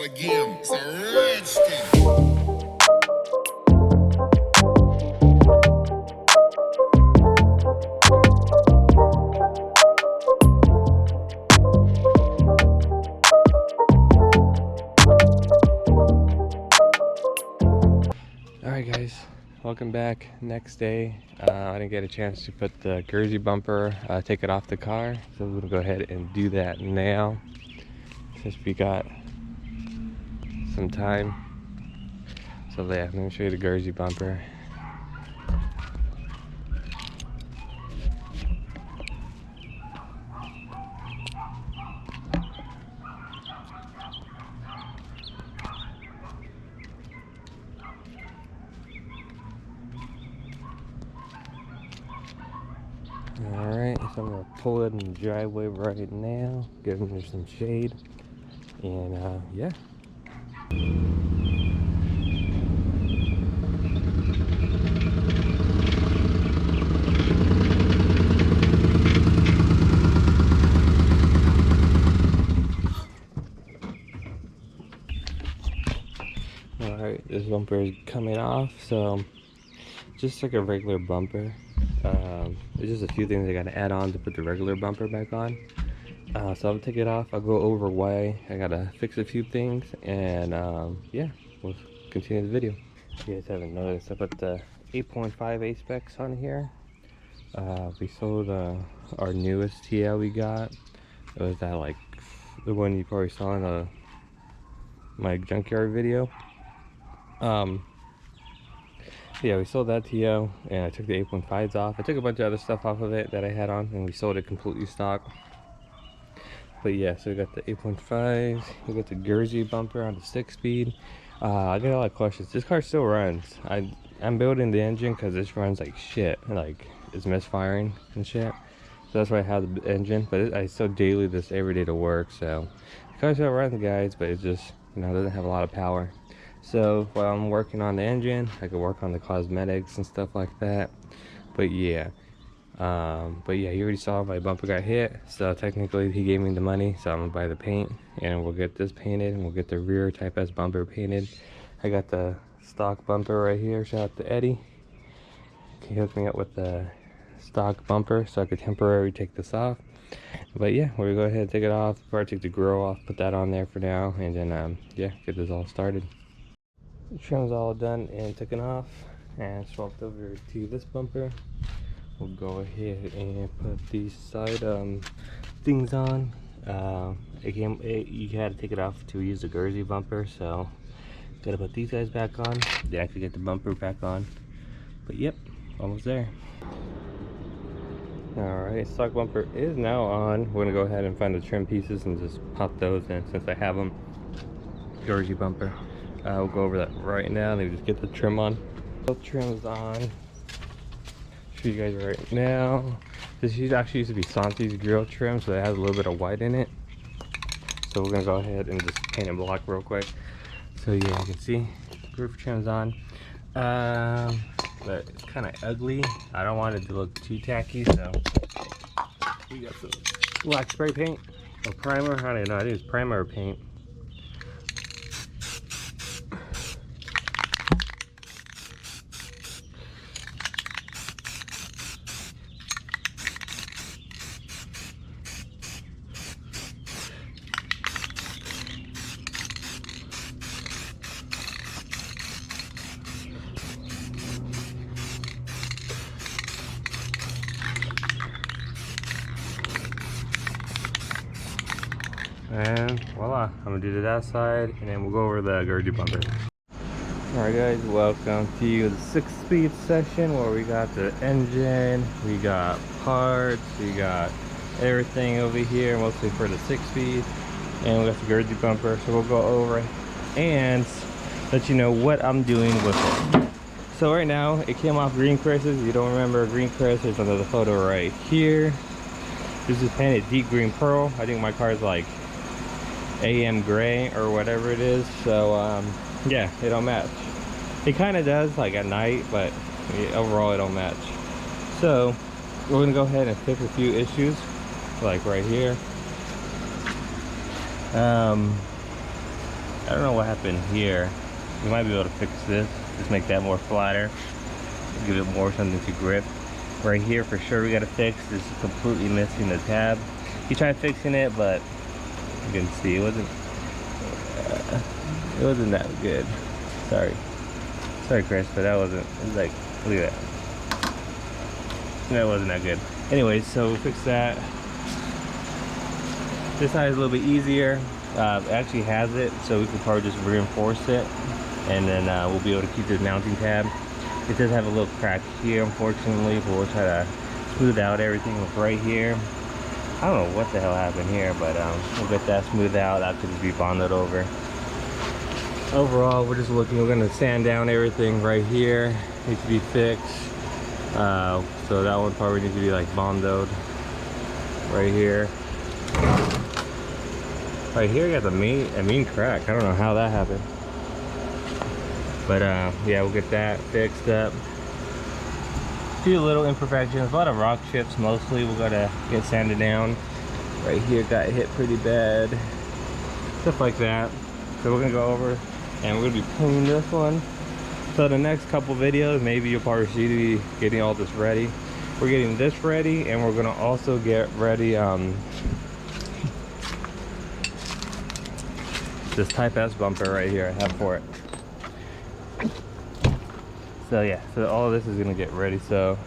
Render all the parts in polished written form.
again. It's a rich thing. Alright guys, welcome back. Next day. I didn't get a chance to put the Gerzy bumper, take it off the car, so we're gonna go ahead and do that now since we got some time. So yeah, let me show you the Gerzy bumper. Alright, so I'm gonna pull it in the driveway right now, give them some shade, and yeah. Alright, this bumper is coming off, so just like a regular bumper. There's just a few things I gotta add on to put the regular bumper back on. So I'll take it off, I'll go over why I gotta fix a few things, and yeah, we'll continue the video. If you guys haven't noticed, I put the 8.5 A-specs on here. We sold our newest TL we got. It was that, like, the one you probably saw in my junkyard video. Yeah, we sold that TO, and I took the 8.5s off. I took a bunch of other stuff off of it that I had on, and we sold it completely stock. But yeah, so we got the 8.5s, we got the Gerzy bumper on the 6-speed. I got a lot of questions. This car still runs. I'm building the engine because this runs like shit. Like, it's misfiring and shit. So that's why I have the engine. But I still daily this every day to work. So the car still runs, guys, but it just, you know, doesn't have a lot of power. So while I'm working on the engine, I could work on the cosmetics and stuff like that. But yeah, you already saw my bumper got hit, so technically he gave me the money, so I'm gonna buy the paint and we'll get this painted, and we'll get the rear Type S bumper painted. I got the stock bumper right here. Shout out to Eddie. He hooked me up with the stock bumper so I could temporarily take this off. But yeah, we're gonna go ahead and take it off. Before I take the grill off, put that on there for now, and then yeah, get this all started. The trim's all done and taken off and swapped over to this bumper. We'll go ahead and put these side things on. You had to take it off to use the Gerzy bumper, so gotta put these guys back on to actually get the bumper back on. But yep, almost there. Alright, stock bumper is now on. We're gonna go ahead and find the trim pieces and just pop those in since I have them. Gerzy bumper. We'll go over that right now. Let me just get the trim on. Both trims on. Show you guys right now. This actually used to be Santi's grill trim, so it has a little bit of white in it. So we're gonna go ahead and just paint it black real quick. So yeah, you can see roof trim's on. But it's kind of ugly. I don't want it to look too tacky, so we got some black spray paint or primer. I don't know. I think it's primer or paint. And voila, I'm gonna do that side, and then we'll go over the Gerzy bumper. Alright guys, welcome to the 6-speed section where we got the engine, we got parts, we got everything over here, mostly for the 6-speed, and we got the Gerzy bumper. So we'll go over and let you know what I'm doing with it. So right now, it came off green Chris's. If you don't remember green Chris, there's another photo right here. This is painted deep green pearl. I think my car's like AM gray or whatever it is, so yeah, it don't match. It kind of does like at night, but overall it don't match. So we're gonna go ahead and fix a few issues, like right here. I don't know what happened here. We might be able to fix this. Just make that more flatter. Give it more something to grip. Right here for sure we gotta fix. This is completely missing the tab. He tried fixing it, but you can see it wasn't that good. Sorry Chris, but that wasn't, it was like, look at that. That wasn't that good. Anyways, so we fixed that. This side is a little bit easier. It actually has it, so we can probably just reinforce it, and then we'll be able to keep this mounting tab. It does have a little crack here, unfortunately, but we'll try to smooth out everything right here. I don't know what the hell happened here, but we'll get that smoothed out. That could be bonded over. Overall, we're just looking, we're gonna sand down everything right here. Needs to be fixed. So that one probably needs to be like bondoed right here. Right here, got a mean crack. I don't know how that happened. But yeah, we'll get that fixed up. A few little imperfections, a lot of rock chips mostly. We're gonna get sanded down. Right here got hit pretty bad. Stuff like that. So we're gonna go over and we're gonna be painting this one. So the next couple videos, maybe you'll probably see me getting all this ready. We're getting this ready, and we're gonna also get ready this Type S bumper right here I have for it. So yeah, so all of this is gonna get ready. So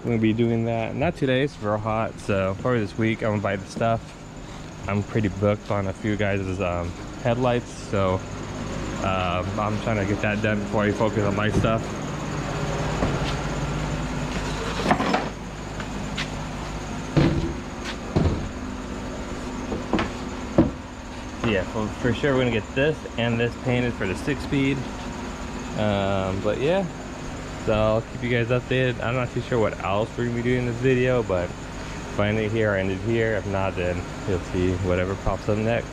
I'm gonna be doing that. Not today, it's real hot, so probably this week I'm gonna buy the stuff. I'm pretty booked on a few guys' headlights, so I'm trying to get that done before I focus on my stuff. Yeah, well, for sure we're gonna get this and this painted for the 6-speed. But yeah, so I'll keep you guys updated. I'm not too sure what else we're gonna be doing in this video, but if I end it here, I end it here. If not, then you'll see whatever pops up next.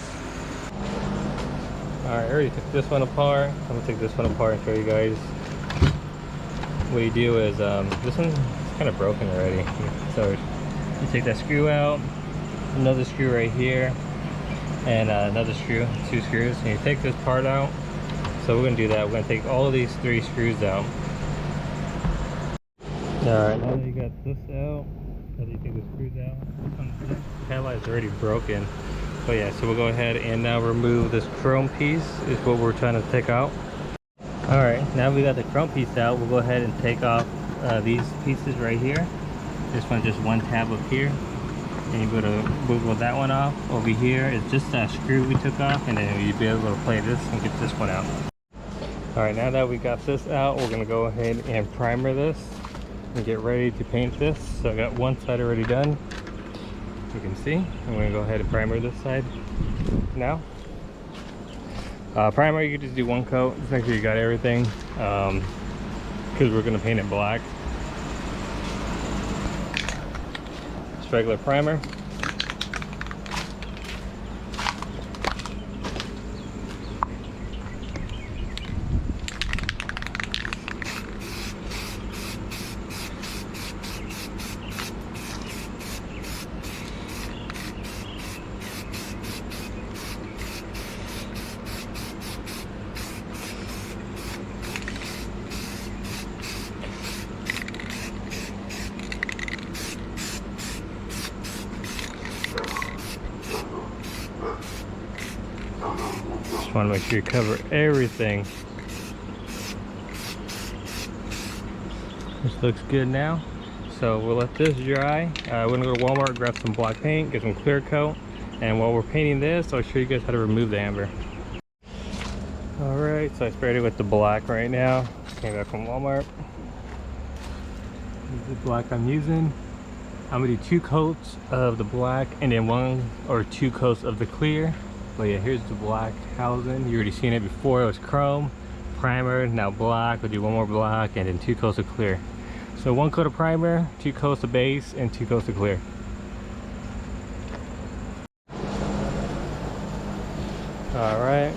Alright, I already took this one apart. I'm gonna take this one apart and show you guys. What you do is, this one's kind of broken already. So you take that screw out, another screw right here, and another screw, 2 screws, and you take this part out. So we're gonna do that. We're gonna take all of these 3 screws out. Alright, now that you got this out, now that you take the screws out, the headlight's already broken. But yeah, so we'll go ahead and now remove this chrome piece is what we're trying to take out. Alright, now we got the chrome piece out, we'll go ahead and take off these pieces right here. This one, just one tab up here. And you're going to wiggle that one off. Over here is just that screw we took off, and then you'll be able to play this and get this one out. Alright, now that we got this out, we're going to go ahead and primer this and get ready to paint this. So I got one side already done. You can see, I'm going to go ahead and primer this side now. Primer, you can just do 1 coat, just make sure you got everything, because we're going to paint it black. Just regular primer. Just want to make sure you cover everything. This looks good now. So we'll let this dry. We're gonna go to Walmart, grab some black paint, get some clear coat, and while we're painting this, I'll show you guys how to remove the amber. Alright, so I sprayed it with the black right now. Came back from Walmart. This is the black I'm using. I'm gonna do 2 coats of the black and then 1 or 2 coats of the clear. But yeah, here's the black housing. You already seen it before. It was chrome, primer, now black. We'll do 1 more black and then 2 coats of clear. So 1 coat of primer, 2 coats of base, and 2 coats of clear. Alright.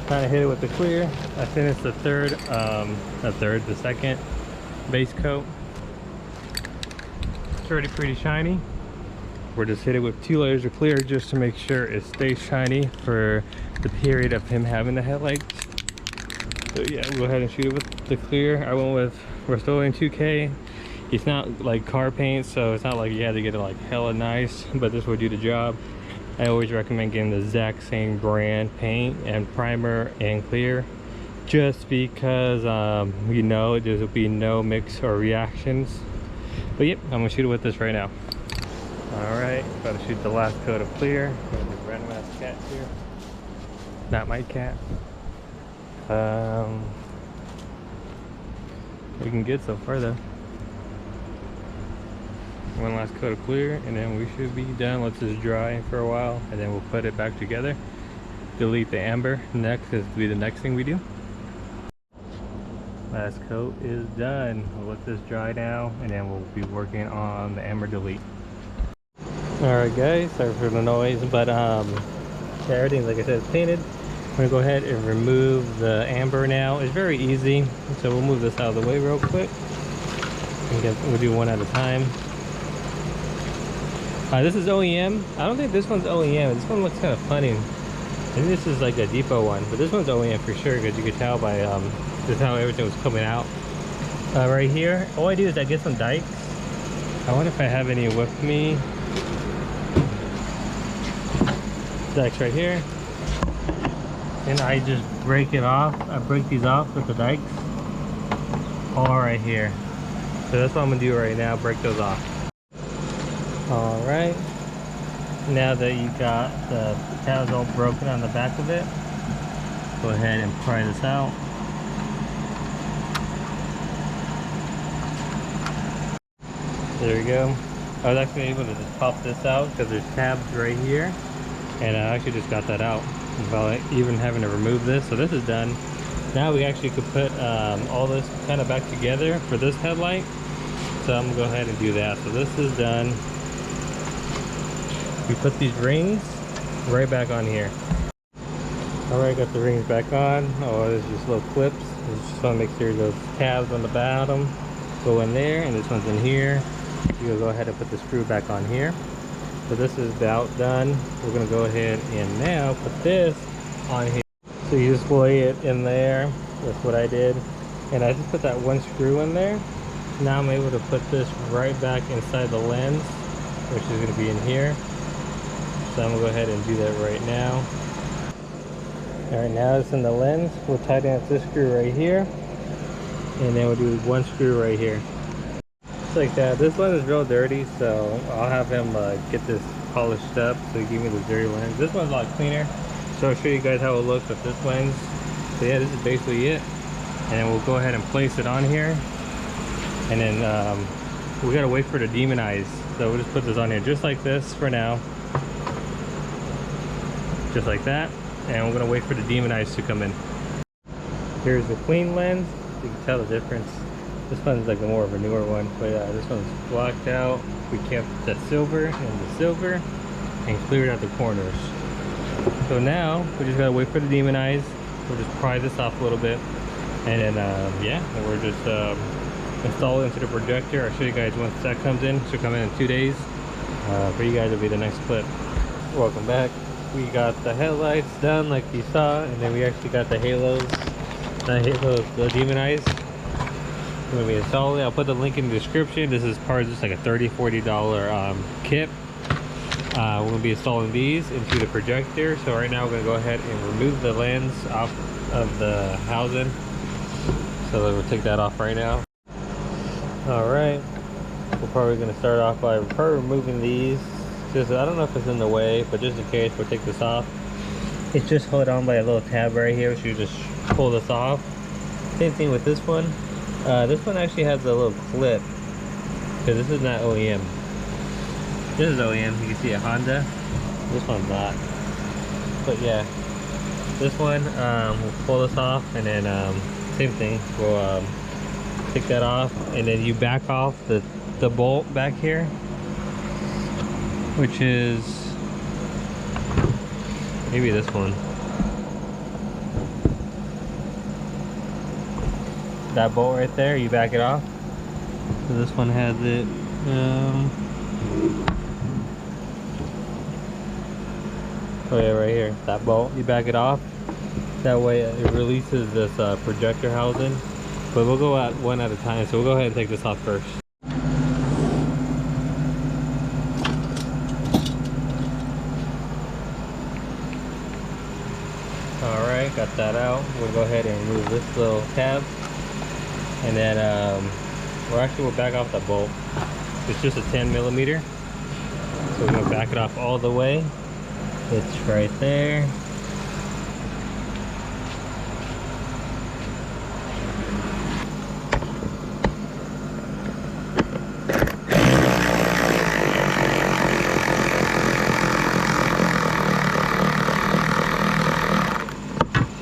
Kind of hit it with the clear. I think it's the second base coat. It's already pretty shiny. we're just hitting it with 2 layers of clear just to make sure it stays shiny for the period of him having the headlights. So yeah, we'll go ahead and shoot it with the clear. I went with Rust-Oleum 2K. It's not like car paint, so it's not like you had to get it like hella nice, but this will do the job. I always recommend getting the exact same brand paint and primer and clear, just because you know there will be no mix or reactions. But yep, I'm gonna shoot it with this right now. All right, about to shoot the last coat of clear. Got this random ass cat here. Not my cat. We can get so far though. One last coat of clear and then we should be done. Let's just dry for a while and then we'll put it back together. Delete the amber next, is be the next thing we do. Last coat is done. We'll let this dry now and then we'll be working on the amber delete. Alright guys, sorry for the noise, but everything, like I said, is painted. I'm gonna go ahead and remove the amber now. It's very easy, so we'll move this out of the way real quick. We'll do one at a time. This is OEM. I don't think this one's OEM. This one looks kind of funny. I think this is like a depot one, but this one's OEM for sure because you could tell by just how everything was coming out. Right here, all I do is I get some dikes. I wonder if I have any with me. Dikes right here. And I just break it off. I break these off with the dikes. All right here. So that's what I'm gonna do right now, break those off. All right. Now that you got the tabs all broken on the back of it, go ahead and pry this out. There we go. I was actually able to just pop this out because there's tabs right here. And I actually just got that out without even having to remove this. So this is done. Now we actually could put all this kind of back together for this headlight. So I'm gonna go ahead and do that. So this is done. We put these rings right back on here. All right, got the rings back on. Oh, there's just little clips. Just want to make sure those tabs on the bottom go in there, and this one's in here. You'll go ahead and put the screw back on here. So this is about done. We're gonna go ahead and now put this on here. So you just lay it in there. That's what I did. And I just put that one screw in there. Now I'm able to put this right back inside the lens, which is gonna be in here. So I'm gonna go ahead and do that right now. All right, now it's in the lens. We'll tighten up this screw right here. And then we'll do one screw right here. Like that. This lens is real dirty, so I'll have him get this polished up so he give me the dirty lens. This one's a lot cleaner, so I'll show you guys how it looks with this lens. So yeah, this is basically it, and then we'll go ahead and place it on here, and then we gotta wait for it to demonize, so we'll just put this on here just like this for now, just like that, and we're gonna wait for the demonize to come in. Here's the clean lens. You can tell the difference. This one's like the more of a newer one, but this one's blacked out. We kept the silver and the silver and cleared out the corners. So now we just gotta wait for the demonize. We'll just pry this off a little bit, and then yeah, and we're just install it into the projector. I'll show you guys once that comes in. It should come in 2 days. For you guys, it'll be the next clip. Welcome back. We got the headlights done like you saw, and then we actually got the halos. The halos, the demonized. When we install it, I'll put the link in the description. This is part of just like a $30–40 kit. We're going to be installing these into the projector. So right now we're going to go ahead and remove the lens off of the housing. So we'll take that off right now. Alright, we're probably going to start off by removing these. Just, I don't know if it's in the way, but just in case, we'll take this off. It's just held on by a little tab right here, so you just pull this off. Same thing with this one. This one actually has a little clip, because this is not OEM. This is OEM, you can see a Honda. This one's not. But yeah, this one, we'll pull this off, and then same thing, we'll take that off, and then you back off the bolt back here, which is maybe this one. That bolt right there, you back it off. So this one has it Oh yeah, right here, that bolt. You back it off. That way it releases this projector housing. But we'll go at one at a time. So we'll go ahead and take this off first. Alright, got that out. We'll go ahead and remove this little tab. And then we'll back off the bolt. It's just a 10mm. So we're gonna back it off all the way. It's right there.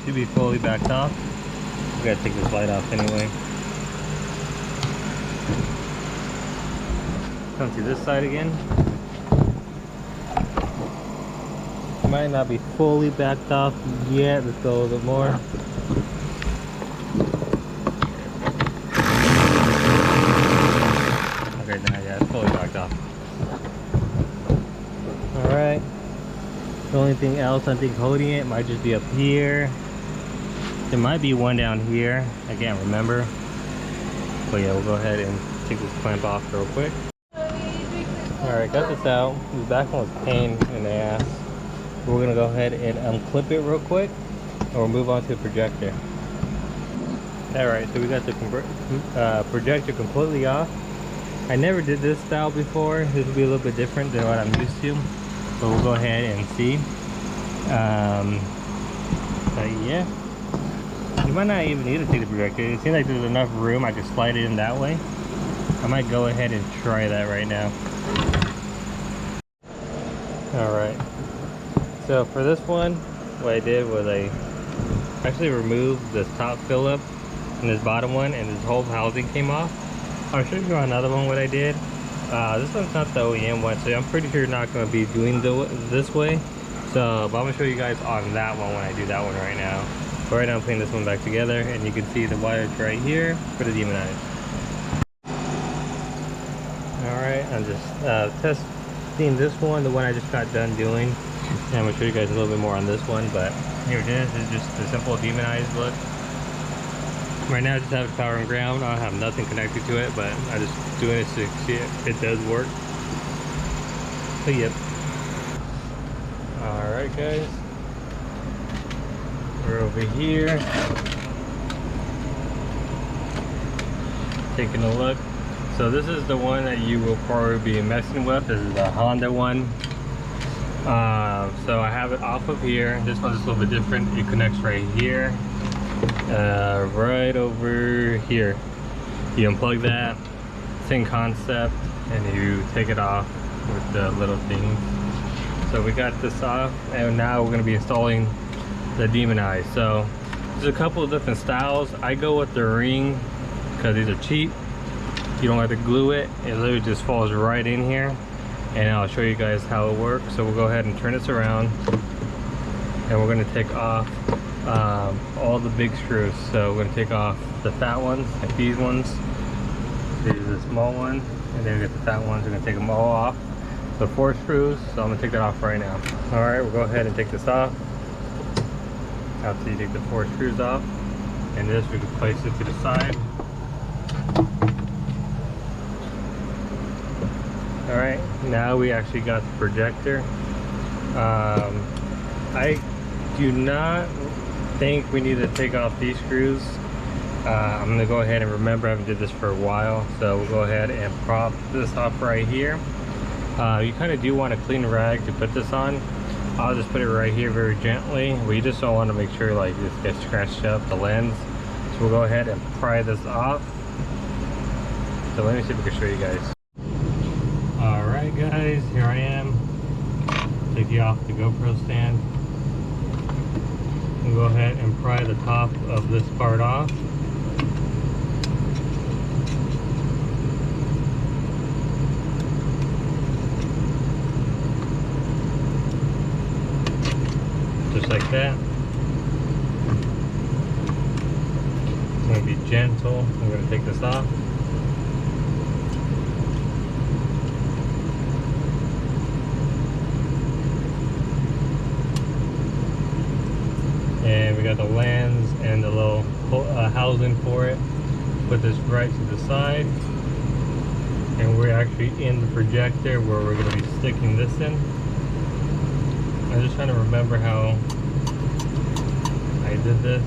Should be fully backed off. We gotta take this light off anyway. Come to this side again. Might not be fully backed off yet. Let's go a little bit more. Okay, now yeah, it's fully backed off. Alright. The only thing else I think holding it might just be up here. There might be one down here. I can't remember. But yeah, we'll go ahead and take this clamp off real quick. Alright, got this out. This back one was pain in the ass. We're gonna go ahead and unclip it real quick, and we'll move on to the projector. Alright, so we got the projector completely off. I never did this style before. This will be a little bit different than what I'm used to, but we'll go ahead and see. But yeah, you might not even need to take the projector. It seems like there's enough room. I can slide it in that way. I might go ahead and try that right now. Alright, so for this one, what I did was I actually removed this top Phillip and this bottom one, and this whole housing came off. I'll show you on another one what I did. This one's not the OEM one, so I'm pretty sure you're not going to be doing this way. So, but I'm going to show you guys on that one when I do that one right now. But right now I'm putting this one back together, and you can see the wires right here for the demonize. Alright, I'm just testing this one, the one I just got done doing. And I'm going to show you guys a little bit more on this one, but here it is. It's just a simple demonized look. Right now I just have power and ground. I have nothing connected to it, but I'm just doing it to see if it does work. So yep. Alright guys. We're over here. Taking a look. So this is the one that you will probably be messing with. This is the Honda one. So I have it off of here. This one's a little bit different. It connects right here. Right over here. You unplug that, same concept, and you take it off with the little thing. So we got this off, and now we're going to be installing the demonize. So there's a couple of different styles. I go with the ring because these are cheap. You don't have to glue it. It literally just falls right in here, and I'll show you guys how it works. So we'll go ahead and turn this around, and we're going to take off all the big screws. So we're going to take off the fat ones, like these ones. These are the small ones, and then we get the fat ones. We're going to take them all off. The 4 screws, so I'm going to take that off right now. Alright, we'll go ahead and take this off. After you take the 4 screws off, and this we can place it to the side. Alright, now we actually got the projector. I do not think we need to take off these screws. I'm going to go ahead and remember I haven't did this for a while, so we'll go ahead and prop this off right here. You kind of do want a clean rag to put this on. I'll just put it right here very gently. We just don't want to make sure like this gets scratched up, the lens. So we'll go ahead and pry this off. So let me see if we can show you guys. Alright guys, here I am. Take you off the GoPro stand. We'll go ahead and pry the top of this part off. Just like that. I'm going to be gentle. I'm going to take this off. And we got the lens and the little housing for it. Put this right to the side. And we're actually in the projector where we're going to be sticking this in. I'm just trying to remember how I did this.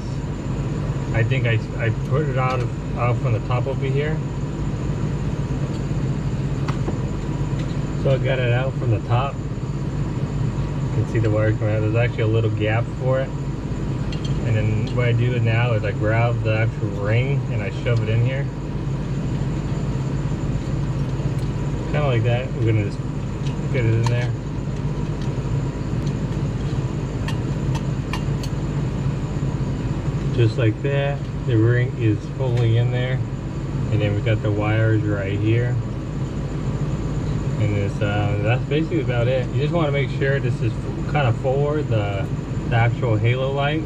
I think I put it out from the top over here. So I got it out from the top. You can see the wires coming out. There's actually a little gap for it. And then what I do now is I grab the actual ring and I shove it in here. Kind of like that. We're gonna just get it in there. Just like that. The ring is fully in there. And then we got the wires right here. And it's, that's basically about it. You just want to make sure this is kind of forward, the actual halo light.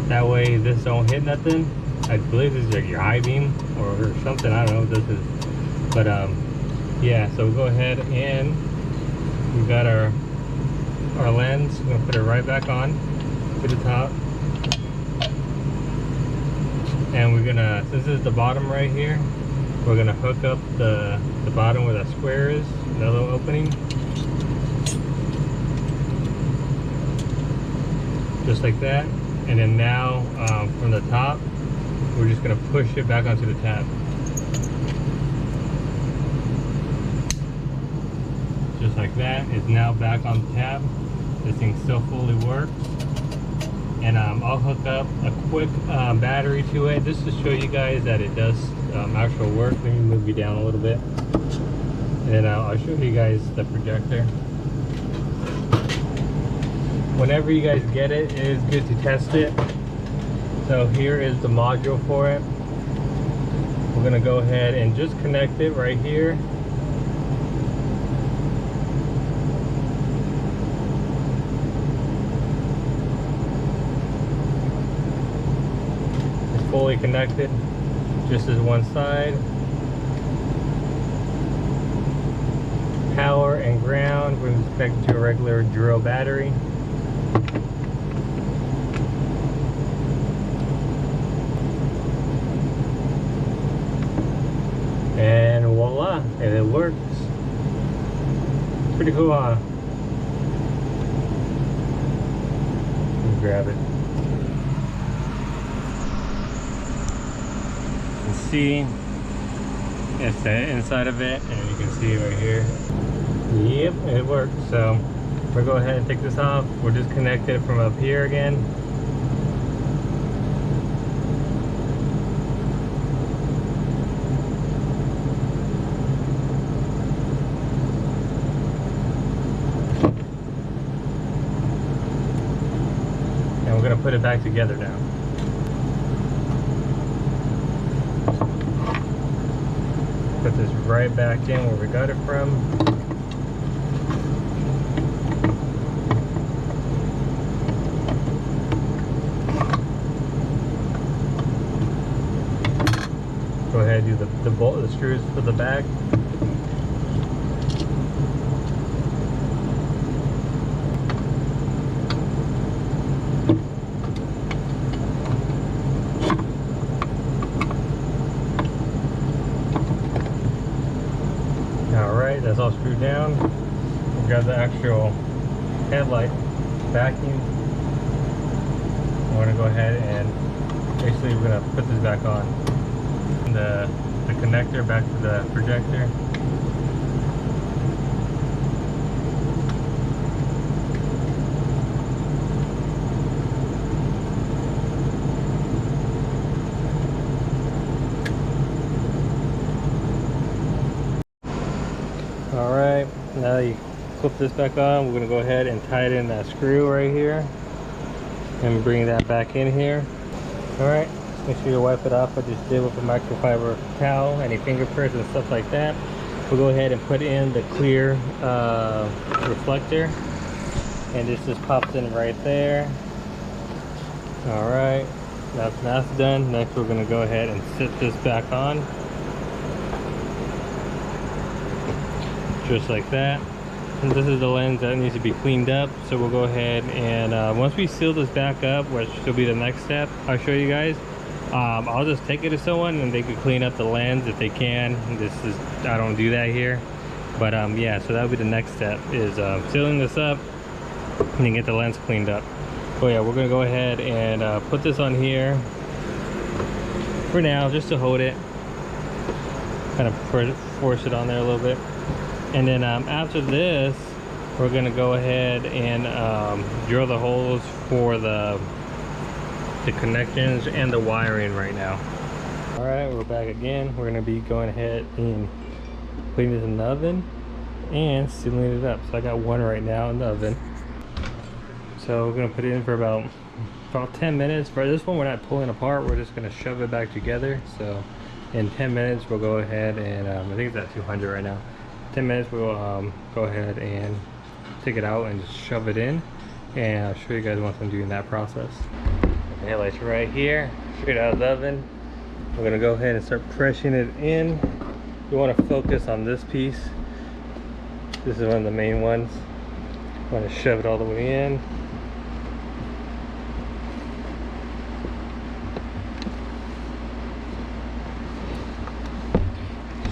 That way this don't hit nothing. I believe this is like your high beam or something. I don't know what this is. But yeah, so we'll go ahead and we got our lens. We're gonna put it right back on to the top. And we're gonna, since this is the bottom right here, we're gonna hook up the bottom where that square is, that little opening. Just like that. And then now from the top, we're just gonna push it back onto the tab. Just like that. It's now back on the tab. This thing still fully works. And I'll hook up a quick battery to it just to show you guys that it does actual work. Let me move you down a little bit. And then I'll show you guys the projector. Whenever you guys get it, it is good to test it. So here is the module for it. We're gonna go ahead and just connect it right here. It's fully connected, just as one side. Power and ground, we're going to connect it to a regular drill battery. And voila, and it works. Pretty cool, huh? Let's grab it. You can see it's the inside of it, and you can see it right here. Yep, it works. So we'll go ahead and take this off. We'll disconnect it from up here again. And we're going to put it back together now. Put this right back in where we got it from. Go ahead and do the bolt, the screws for the back. Alright, that's all screwed down. We've got the actual headlight backing. I want to go ahead and basically we're going to put this back on. The connector back to the projector. Alright, now that you flip this back on, we're going to go ahead and tighten that screw right here and bring that back in here. Alright, make sure you wipe it off. I just did with a microfiber towel, any fingerprints and stuff like that. We'll go ahead and put in the clear reflector, and this just pops in right there. Alright, that's done. Next we're going to go ahead and sit this back on. Just like that. And this is the lens that needs to be cleaned up, so we'll go ahead and once we seal this back up, which will be the next step, I'll show you guys. I'll just take it to someone and they could clean up the lens if they can. I don't do that here, but yeah, so that'll be the next step, is sealing this up and then get the lens cleaned up. But yeah, we're gonna go ahead and put this on here for now, just to hold it, kind of force it on there a little bit. And then after this, we're gonna go ahead and drill the holes for the connections and the wiring right now. All right, we're back again. We're gonna be going ahead and putting this in the oven and sealing it up. So I got one right now in the oven. So we're gonna put it in for about 10 minutes. For this one, we're not pulling apart. We're just gonna shove it back together. So in 10 minutes, we'll go ahead and I think it's at 200 right now. 10 minutes, we'll go ahead and take it out and just shove it in, and I'll show you guys once I'm doing that process. The headlights right here, straight out of the oven. We're gonna go ahead and start pressing it in. You want to focus on this piece. This is one of the main ones. You want to shove it all the way in.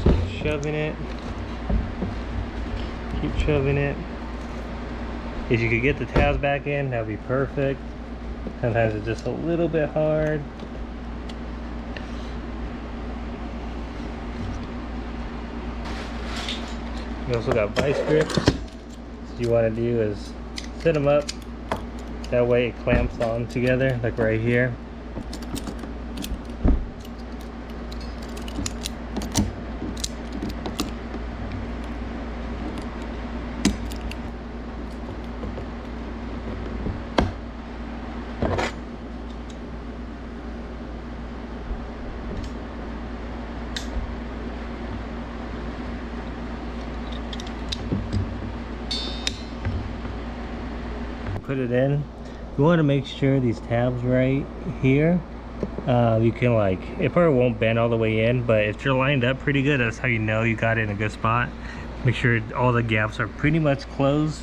Just shoving it. Keep shoving it. If you could get the tabs back in, that would be perfect. Sometimes it's just a little bit hard. You also got vice grips. What you want to do is set them up. That way it clamps on together, like right here. Put it in. You want to make sure these tabs right here, you can, like, it probably won't bend all the way in, but if you're lined up pretty good, that's how you know you got it in a good spot. Make sure all the gaps are pretty much closed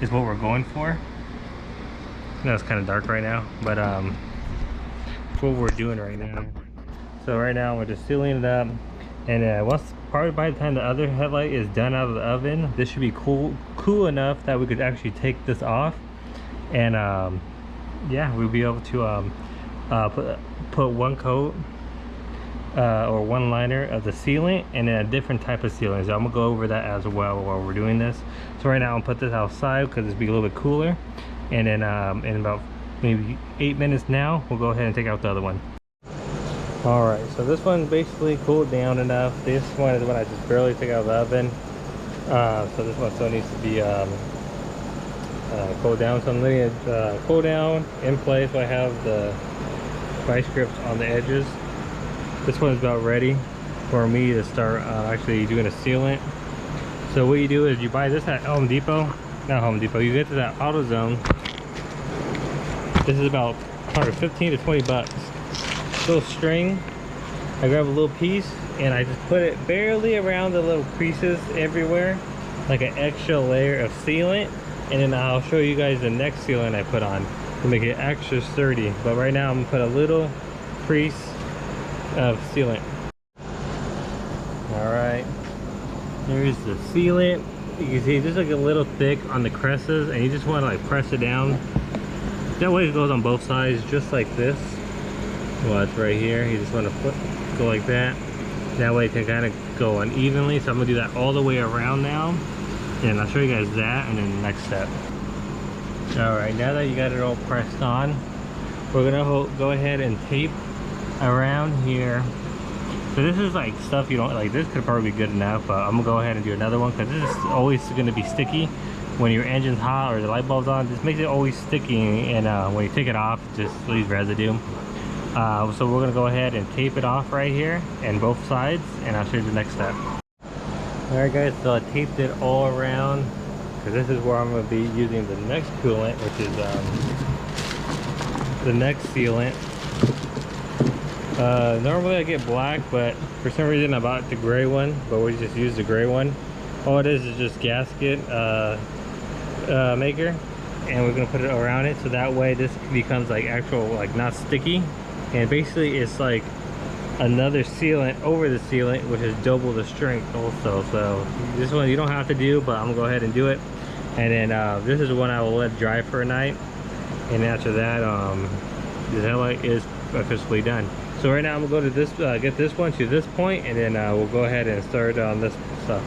is what we're going for. I know it's kind of dark right now, but that's what we're doing right now. So right now we're just sealing it up, and probably by the time the other headlight is done out of the oven, this should be cool enough that we could actually take this off. And yeah, we'll be able to put one coat or one liner of the sealant and then a different type of sealant. So I'm gonna go over that as well while we're doing this. So right now I'm gonna put this outside because it's be a little bit cooler, and then in about maybe 8 minutes now, we'll go ahead and take out the other one. All right, so this one basically cooled down enough. This one is the one I just barely took out of the oven. So this one still needs to be cool down. So I'm letting it cool down in place. So I have the vice grips on the edges. This one's about ready for me to start actually doing a sealant. So what you do is you buy this at Home Depot. Not Home Depot, you get to that AutoZone. This is about probably 15 to 20 bucks. Little string. I grab a little piece and I just put it barely around the little creases everywhere, like an extra layer of sealant. And then I'll show you guys the next sealant I put on to make it extra sturdy. But right now I'm gonna put a little crease of sealant. All right, here's the sealant. You can see it's just like a little thick on the creases, and you just want to like press it down. That way it goes on both sides, just like this. Well, it's right here. You just want to go like that. That way it can kind of go unevenly. So I'm gonna do that all the way around now. And I'll show you guys that and then the next step. All right, now that you got it all pressed on, we're gonna go ahead and tape around here. So this is like stuff you don't like. This could probably be good enough, but I'm gonna go ahead and do another one because this is always gonna be sticky when your engine's hot or the light bulb's on. This makes it always sticky, and when you take it off, it just leaves residue. So we're gonna go ahead and tape it off right here and both sides, and I'll show you the next step. Alright guys, so I taped it all around because this is where I'm going to be using the next coolant, which is the next sealant. Normally I get black, but for some reason I bought the gray one, but we just used the gray one. All it is just gasket maker, and we're gonna put it around it so that way this becomes like actual, like not sticky, and basically it's like another sealant over the sealant, which is double the strength also. So this one you don't have to do, but I'm gonna go ahead and do it. And then this is one I will let dry for a night, and after that the headlight is officially done. So right now I'm gonna go to this get this one to this point, and then we'll go ahead and start on this stuff.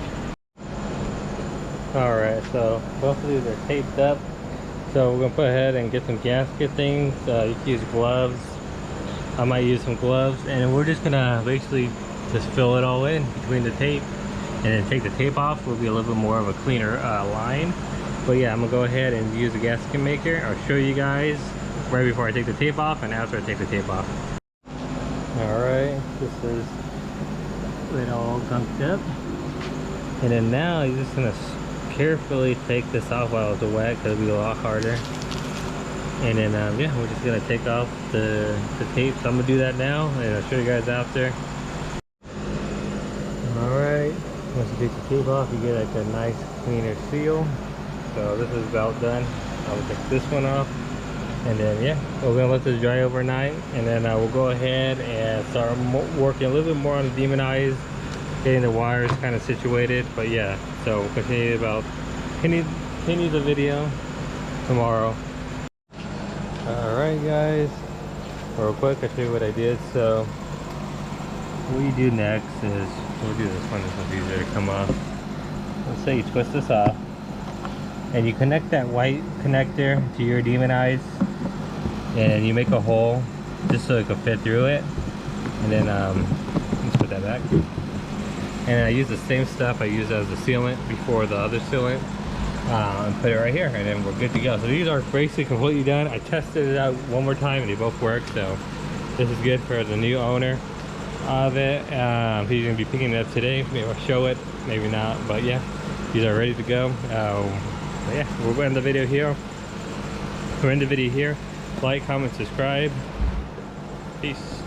All right, so both of these are taped up, so we're gonna put ahead and get some gasket things. You can use gloves. I might use some gloves, and we're just gonna basically just fill it all in between the tape, and then take the tape off. Will be a little bit more of a cleaner line. But yeah, I'm gonna go ahead and use the gasket maker. I'll show you guys right before I take the tape off and after I take the tape off. All right, this is it all gunked up, and then now you're just gonna carefully take this off while it's wet, because it'll be a lot harder. And then yeah, we're just gonna take off the tape. So I'm gonna do that now, and I'll show you guys after. All right, once you take the tape off, you get like a nice cleaner seal. So this is about done. I will take this one off, and then yeah, we're gonna let this dry overnight, and then we'll go ahead and start working a little bit more on the demon eyes, getting the wires kind of situated. But yeah, so we'll continue the video tomorrow. All right guys, real quick I'll show you what I did. So what you do next is, we'll do this one, this one's easier to come off. Let's say you twist this off, and you connect that white connector to your demon eyes, and you make a hole just so it can fit through it. And then let's put that back. And I use the same stuff I used as the sealant before, the other sealant, and put it right here, and then we're good to go. So these are basically completely done. I tested it out one more time and they both work, so this is good for the new owner of it. He's gonna be picking it up today. Maybe I'll show it, maybe not, but yeah, these are ready to go. Yeah, we'll end the video here. We'll end the video here. Like, comment, subscribe. Peace.